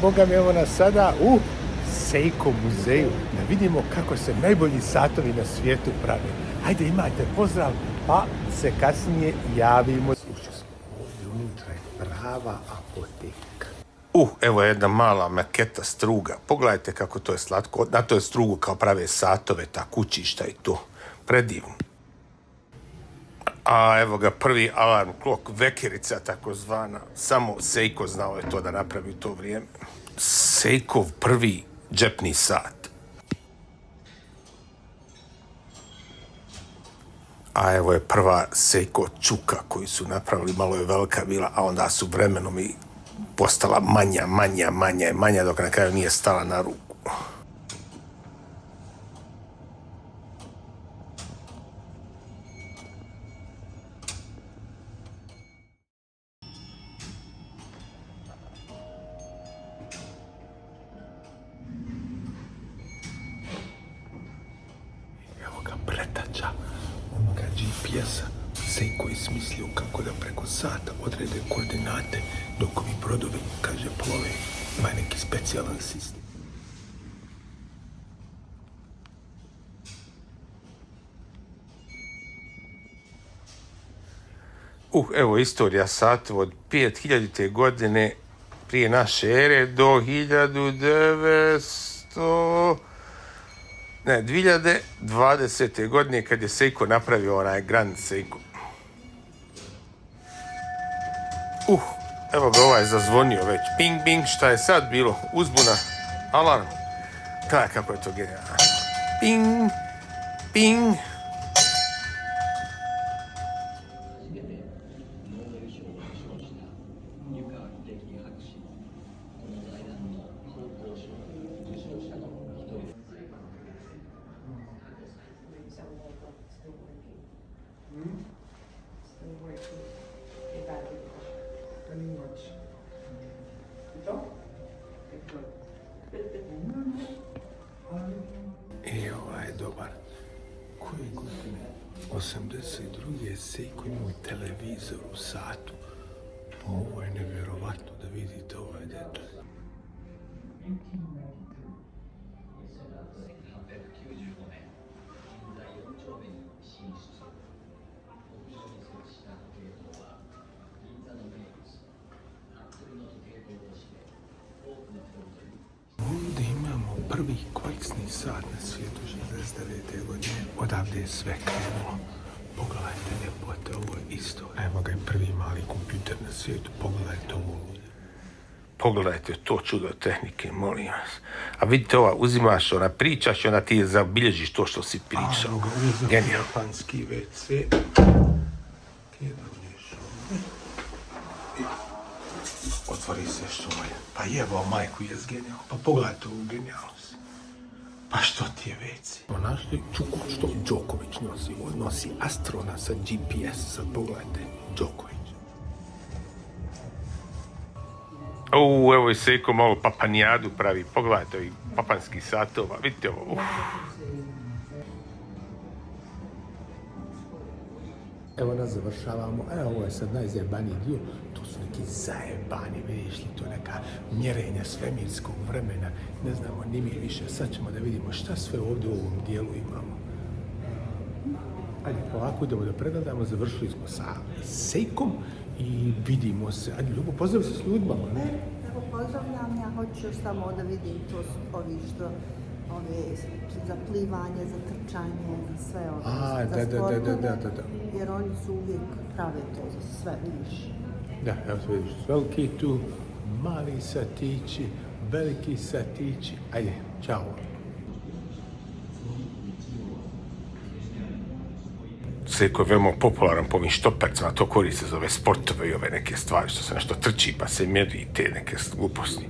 Boga mi, evo nas sada u Seiko muzeju, da vidimo kako se najbolji satovi na svijetu prave. Ajde, imajte pozdrav, pa se kasnije javimo. Ušli smo ovdje unutra, je prava apoteka. Evo jedna mala maketa struga. Pogledajte kako to je slatko. Na to je strugu kao prave satove, ta kućišta i to. Predivno. A evo ga prvi alarm clock, vekerica takozvana. Samo Seiko znao je to da napravi u to vrijeme. Seikov prvi džepni sat. A evo je prva Seiko čuka koju su napravili, malo je velika bila, a onda su vremenom i postala manja, dok na kraju nije stala na ruku. Evo ga pretača onoga GPS-a. Seiko je smislio kako da preko sata odrede koordinate dok ovi brodovi, kaže, plove. Ima neki specijalan sistem. Evo istorija satova od 5000. godine prije naše ere do 2020. godine kad je Seiko napravio onaj Grand Seiko. Evo ga, ovaj zazvonio već. Ping, ping, šta je sad bilo? Uzbuna, alarm. Gledaj kako je to genijalno. Ping, ping. Ovaj je dobar. Koje godine? 82. Seiko imao televizor u satu. Ovo je nevjerovatno da vidite ovaj detalj. Ovdje imamo prvi kvarcni sat na svijetu 69. godine. Odavde je sve krenulo. Pogledajte ljepote, ovo je isto. Evo ga je prvi mali kompjuter na svijetu. Pogledajte ovo. Pogledajte to čudo tehnike, molim vas. A vidite ova, uzimaš, ona pričaš i onda ti zabilježiš to što si pričao. Genijalno. Japanski WC. Otvori se što je. Pa jebao majku, je genijalno. Pa pogledajte ovu genijalnost. Pa što ti je WC? Našli čuku što Đoković nosi. On nosi Astrona sa GPS. Sad pogledajte, Đoković. Evo i Seiko malo papanijadu pravi. Pogledajte ovih papanskih satova. Vidite ovo. Evo nas završavamo. Ovo je sad najzajebaniji dio. To su neki zajebani, vidiš li, to neka mjerenja svemirskog vremena. Ne znamo ni mi više. Sad ćemo da vidimo šta sve ovdje u ovom dijelu imamo. Ajde, ovako idemo da pregledamo. Završili smo sa Seikom i vidimo se. Ajde, Ljubo, pozdrav se s ljudima. Evo, pozdravljam, ja hoću još samo da vidim to ovi što za plivanje, za trčanje, za sve za sportove, da. jer oni su uvijek prave to za sve, vidiš. Da, evo se vidiš, veliki tu, mali satići, veliki satići. Ajde, čao. Seiko je veoma popularan po ovim štopercima, to koriste za ove sportove i ove neke stvari što se nešto trči pa se mjeri i te neke gluposti.